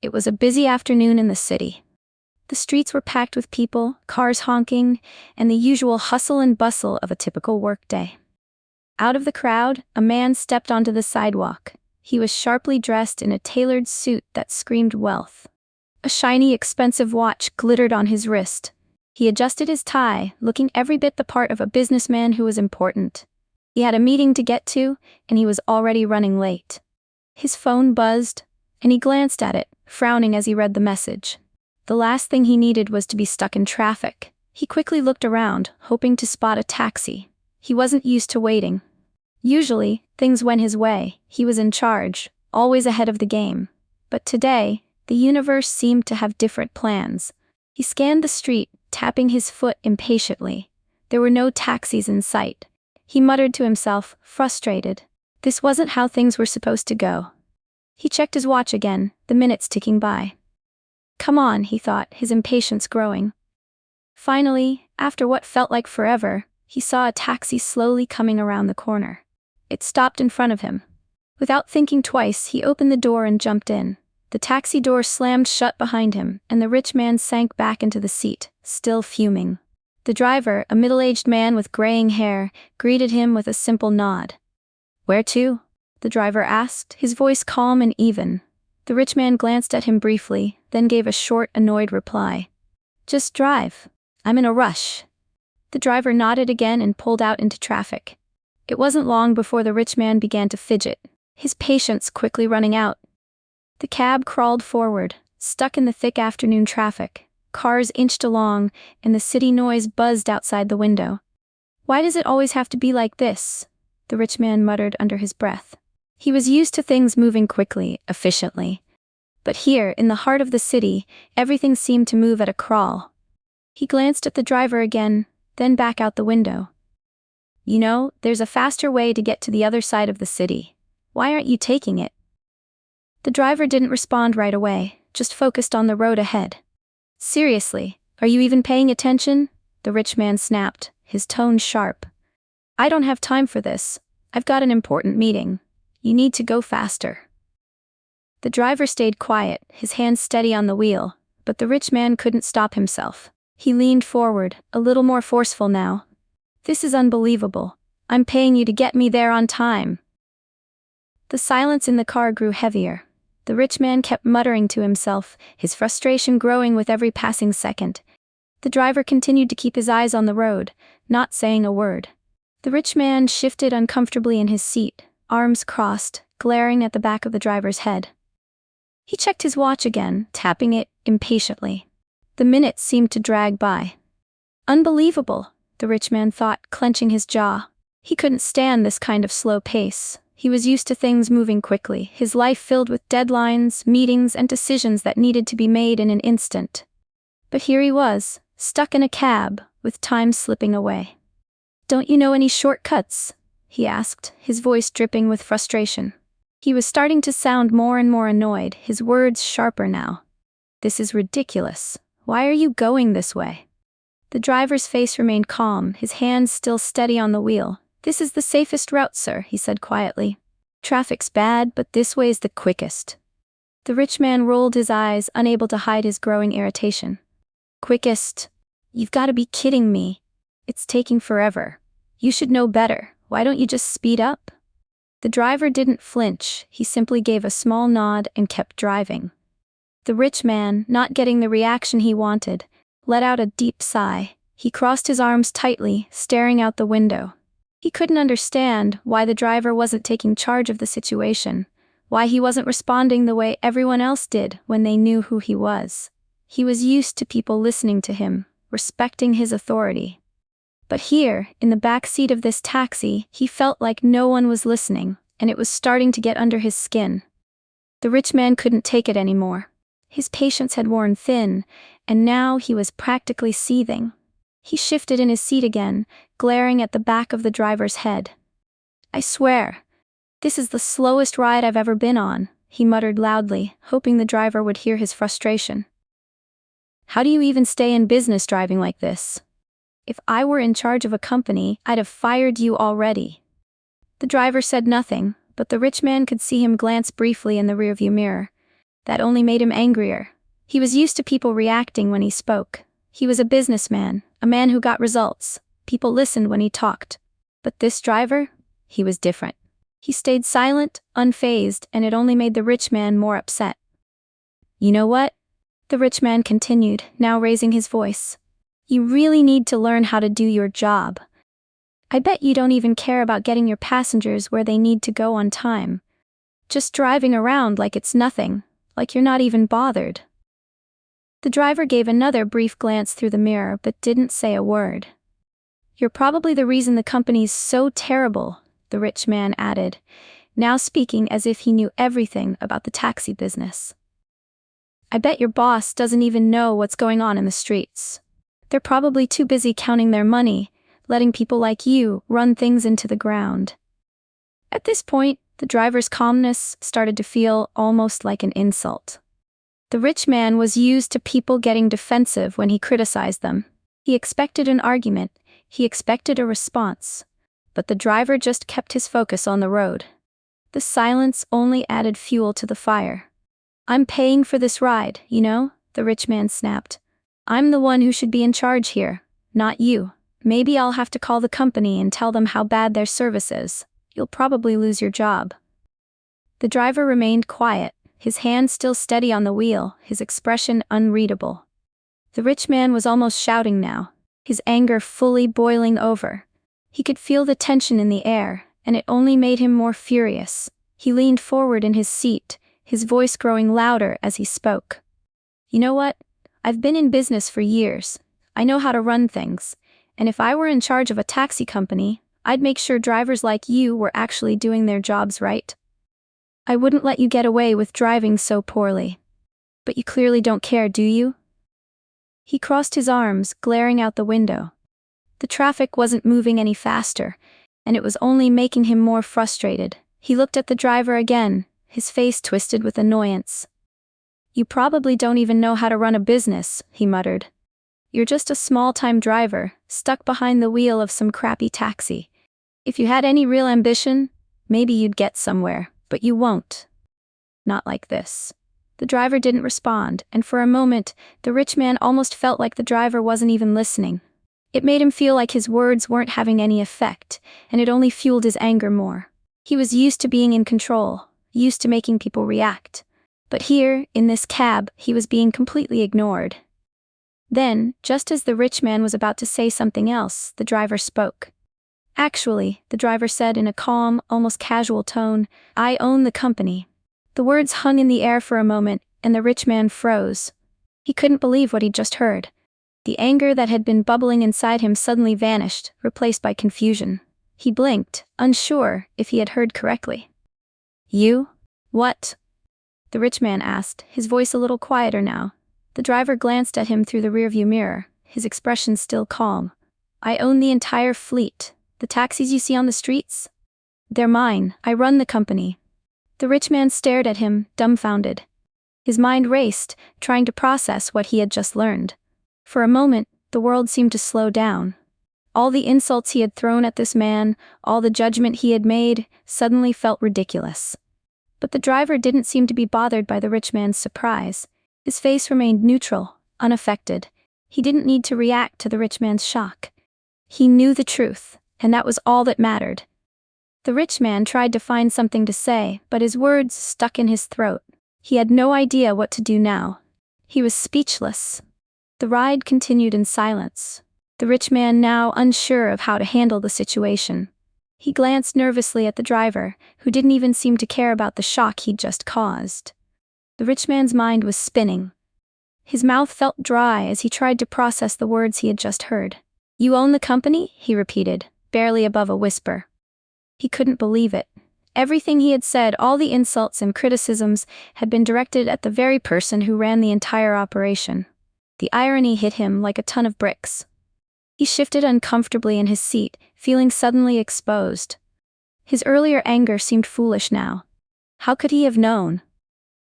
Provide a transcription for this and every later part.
It was a busy afternoon in the city. The streets were packed with people, cars honking, and the usual hustle and bustle of a typical workday. Out of the crowd, a man stepped onto the sidewalk. He was sharply dressed in a tailored suit that screamed wealth. A shiny, expensive watch glittered on his wrist. He adjusted his tie, looking every bit the part of a businessman who was important. He had a meeting to get to, and he was already running late. His phone buzzed, and he glanced at it, frowning as he read the message. The last thing he needed was to be stuck in traffic. He quickly looked around, hoping to spot a taxi. He wasn't used to waiting. Usually, things went his way. He was in charge, always ahead of the game. But today, the universe seemed to have different plans. He scanned the street, tapping his foot impatiently. There were no taxis in sight. He muttered to himself, frustrated. This wasn't how things were supposed to go. He checked his watch again, the minutes ticking by. Come on, he thought, his impatience growing. Finally, after what felt like forever, he saw a taxi slowly coming around the corner. It stopped in front of him. Without thinking twice, he opened the door and jumped in. The taxi door slammed shut behind him, and the rich man sank back into the seat, still fuming. The driver, a middle-aged man with graying hair, greeted him with a simple nod. "Where to?" the driver asked, his voice calm and even. The rich man glanced at him briefly, then gave a short, annoyed reply. "Just drive. I'm in a rush." The driver nodded again and pulled out into traffic. It wasn't long before the rich man began to fidget, his patience quickly running out. The cab crawled forward, stuck in the thick afternoon traffic. Cars inched along, and the city noise buzzed outside the window. "Why does it always have to be like this?" the rich man muttered under his breath. He was used to things moving quickly, efficiently. But here, in the heart of the city, everything seemed to move at a crawl. He glanced at the driver again, then back out the window. "You know, there's a faster way to get to the other side of the city. Why aren't you taking it?" The driver didn't respond right away, just focused on the road ahead. "Seriously, are you even paying attention?" the rich man snapped, his tone sharp. "I don't have time for this. I've got an important meeting. You need to go faster." The driver stayed quiet, his hands steady on the wheel, but the rich man couldn't stop himself. He leaned forward, a little more forceful now. "This is unbelievable. I'm paying you to get me there on time." The silence in the car grew heavier. The rich man kept muttering to himself, his frustration growing with every passing second. The driver continued to keep his eyes on the road, not saying a word. The rich man shifted uncomfortably in his seat, arms crossed, glaring at the back of the driver's head. He checked his watch again, tapping it impatiently. The minutes seemed to drag by. Unbelievable, the rich man thought, clenching his jaw. He couldn't stand this kind of slow pace. He was used to things moving quickly, his life filled with deadlines, meetings, and decisions that needed to be made in an instant. But here he was, stuck in a cab, with time slipping away. "Don't you know any shortcuts?" he asked, his voice dripping with frustration. He was starting to sound more and more annoyed, his words sharper now. "This is ridiculous. Why are you going this way?" The driver's face remained calm, his hands still steady on the wheel. "This is the safest route, sir," he said quietly. "Traffic's bad, but this way is the quickest." The rich man rolled his eyes, unable to hide his growing irritation. "Quickest? You've got to be kidding me. It's taking forever. You should know better. Why don't you just speed up?" The driver didn't flinch, he simply gave a small nod and kept driving. The rich man, not getting the reaction he wanted, let out a deep sigh. He crossed his arms tightly, staring out the window. He couldn't understand why the driver wasn't taking charge of the situation, why he wasn't responding the way everyone else did when they knew who he was. He was used to people listening to him, respecting his authority. But here, in the back seat of this taxi, he felt like no one was listening, and it was starting to get under his skin. The rich man couldn't take it anymore. His patience had worn thin, and now he was practically seething. He shifted in his seat again, glaring at the back of the driver's head. "I swear, this is the slowest ride I've ever been on," he muttered loudly, hoping the driver would hear his frustration. "How do you even stay in business driving like this? If I were in charge of a company, I'd have fired you already." The driver said nothing, but the rich man could see him glance briefly in the rearview mirror. That only made him angrier. He was used to people reacting when he spoke. He was a businessman, a man who got results. People listened when he talked. But this driver? He was different. He stayed silent, unfazed, and it only made the rich man more upset. "You know what?" the rich man continued, now raising his voice. "You really need to learn how to do your job. I bet you don't even care about getting your passengers where they need to go on time. Just driving around like it's nothing, like you're not even bothered." The driver gave another brief glance through the mirror but didn't say a word. "You're probably the reason the company's so terrible," the rich man added, now speaking as if he knew everything about the taxi business. "I bet your boss doesn't even know what's going on in the streets. They're probably too busy counting their money, letting people like you run things into the ground." At this point, the driver's calmness started to feel almost like an insult. The rich man was used to people getting defensive when he criticized them. He expected an argument, he expected a response. But the driver just kept his focus on the road. The silence only added fuel to the fire. "I'm paying for this ride, you know," the rich man snapped. "I'm the one who should be in charge here, not you. Maybe I'll have to call the company and tell them how bad their service is. You'll probably lose your job." The driver remained quiet, his hand still steady on the wheel, his expression unreadable. The rich man was almost shouting now, his anger fully boiling over. He could feel the tension in the air, and it only made him more furious. He leaned forward in his seat, his voice growing louder as he spoke. "You know what? I've been in business for years. I know how to run things, and if I were in charge of a taxi company, I'd make sure drivers like you were actually doing their jobs right. I wouldn't let you get away with driving so poorly. But you clearly don't care, do you?" He crossed his arms, glaring out the window. The traffic wasn't moving any faster, and it was only making him more frustrated. He looked at the driver again, his face twisted with annoyance. "You probably don't even know how to run a business," he muttered. "You're just a small-time driver, stuck behind the wheel of some crappy taxi. If you had any real ambition, maybe you'd get somewhere, but you won't. Not like this." The driver didn't respond, and for a moment, the rich man almost felt like the driver wasn't even listening. It made him feel like his words weren't having any effect, and it only fueled his anger more. He was used to being in control, used to making people react. But here, in this cab, he was being completely ignored. Then, just as the rich man was about to say something else, the driver spoke. "Actually," the driver said in a calm, almost casual tone, "I own the company." The words hung in the air for a moment, and the rich man froze. He couldn't believe what he'd just heard. The anger that had been bubbling inside him suddenly vanished, replaced by confusion. He blinked, unsure if he had heard correctly. "You? What?" the rich man asked, his voice a little quieter now. The driver glanced at him through the rearview mirror, his expression still calm. "I own the entire fleet. The taxis you see on the streets? They're mine. I run the company." The rich man stared at him, dumbfounded. His mind raced, trying to process what he had just learned. For a moment, the world seemed to slow down. All the insults he had thrown at this man, all the judgment he had made, suddenly felt ridiculous. But the driver didn't seem to be bothered by the rich man's surprise. His face remained neutral, unaffected. He didn't need to react to the rich man's shock. He knew the truth, and that was all that mattered. The rich man tried to find something to say, but his words stuck in his throat. He had no idea what to do now. He was speechless. The ride continued in silence, the rich man now unsure of how to handle the situation. He glanced nervously at the driver, who didn't even seem to care about the shock he'd just caused. The rich man's mind was spinning. His mouth felt dry as he tried to process the words he had just heard. "You own the company?" he repeated, barely above a whisper. He couldn't believe it. Everything he had said, all the insults and criticisms, had been directed at the very person who ran the entire operation. The irony hit him like a ton of bricks. He shifted uncomfortably in his seat, feeling suddenly exposed. His earlier anger seemed foolish now. How could he have known?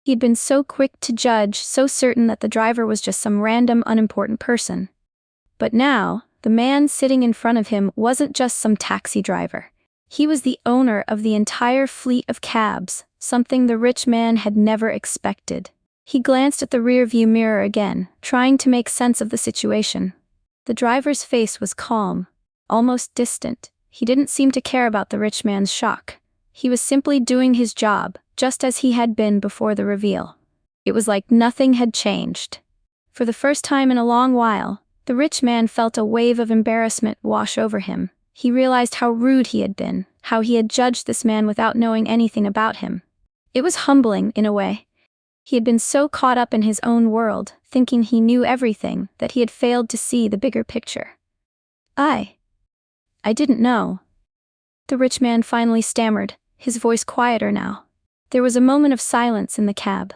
He had been so quick to judge, so certain that the driver was just some random, unimportant person. But now, the man sitting in front of him wasn't just some taxi driver. He was the owner of the entire fleet of cabs, something the rich man had never expected. He glanced at the rearview mirror again, trying to make sense of the situation. The driver's face was calm, almost distant. He didn't seem to care about the rich man's shock. He was simply doing his job, just as he had been before the reveal. It was like nothing had changed. For the first time in a long while, the rich man felt a wave of embarrassment wash over him. He realized how rude he had been, how he had judged this man without knowing anything about him. It was humbling, in a way. He had been so caught up in his own world, thinking he knew everything, that he had failed to see the bigger picture. I didn't know. The rich man finally stammered, his voice quieter now. There was a moment of silence in the cab.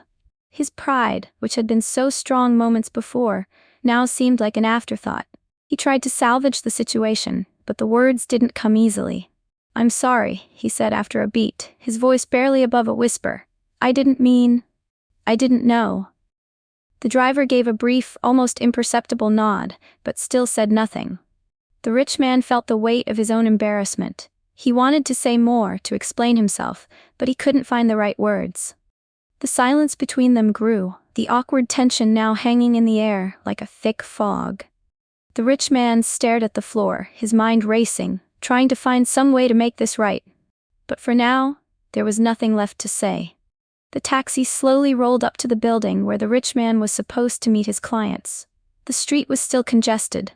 His pride, which had been so strong moments before, now seemed like an afterthought. He tried to salvage the situation, but the words didn't come easily. "I'm sorry," he said after a beat, his voice barely above a whisper. I didn't know." The driver gave a brief, almost imperceptible nod, but still said nothing. The rich man felt the weight of his own embarrassment. He wanted to say more, to explain himself, but he couldn't find the right words. The silence between them grew, the awkward tension now hanging in the air like a thick fog. The rich man stared at the floor, his mind racing, trying to find some way to make this right. But for now, there was nothing left to say. The taxi slowly rolled up to the building where the rich man was supposed to meet his clients. The street was still congested,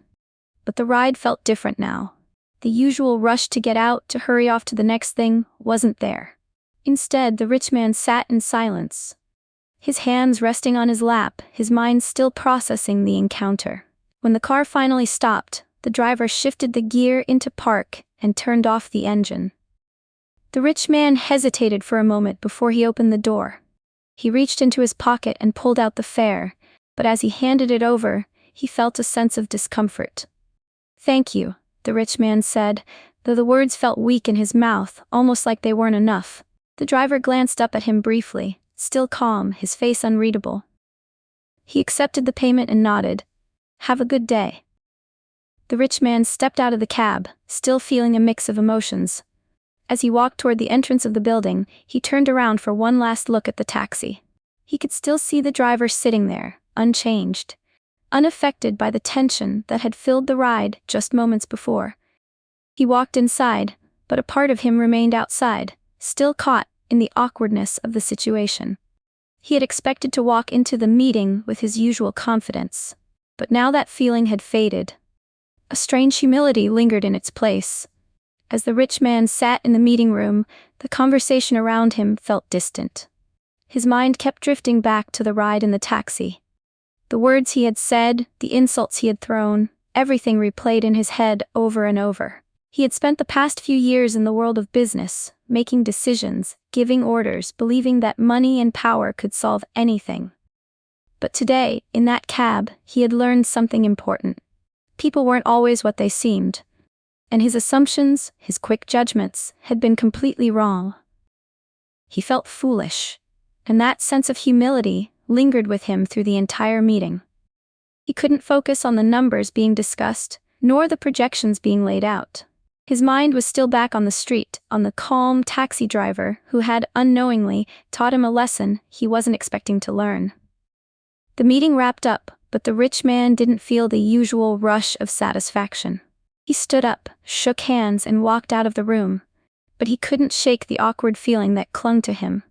but the ride felt different now. The usual rush to get out, to hurry off to the next thing, wasn't there. Instead, the rich man sat in silence, his hands resting on his lap, his mind still processing the encounter. When the car finally stopped, the driver shifted the gear into park and turned off the engine. The rich man hesitated for a moment before he opened the door. He reached into his pocket and pulled out the fare, but as he handed it over, he felt a sense of discomfort. "Thank you," the rich man said, though the words felt weak in his mouth, almost like they weren't enough. The driver glanced up at him briefly, still calm, his face unreadable. He accepted the payment and nodded. "Have a good day." The rich man stepped out of the cab, still feeling a mix of emotions. As he walked toward the entrance of the building, he turned around for one last look at the taxi. He could still see the driver sitting there, unchanged, unaffected by the tension that had filled the ride just moments before. He walked inside, but a part of him remained outside, still caught in the awkwardness of the situation. He had expected to walk into the meeting with his usual confidence, but now that feeling had faded. A strange humility lingered in its place. As the rich man sat in the meeting room, the conversation around him felt distant. His mind kept drifting back to the ride in the taxi. The words he had said, the insults he had thrown, everything replayed in his head over and over. He had spent the past few years in the world of business, making decisions, giving orders, believing that money and power could solve anything. But today, in that cab, he had learned something important. People weren't always what they seemed. And his assumptions, his quick judgments, had been completely wrong. He felt foolish, and that sense of humility lingered with him through the entire meeting. He couldn't focus on the numbers being discussed, nor the projections being laid out. His mind was still back on the street, on the calm taxi driver who had, unknowingly, taught him a lesson he wasn't expecting to learn. The meeting wrapped up, but the rich man didn't feel the usual rush of satisfaction. He stood up, shook hands, and walked out of the room, but he couldn't shake the awkward feeling that clung to him.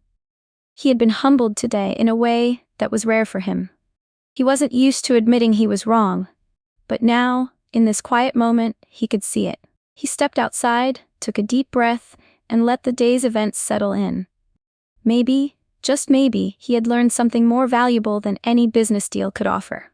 He had been humbled today in a way that was rare for him. He wasn't used to admitting he was wrong, but now, in this quiet moment, he could see it. He stepped outside, took a deep breath, and let the day's events settle in. Maybe, just maybe, he had learned something more valuable than any business deal could offer.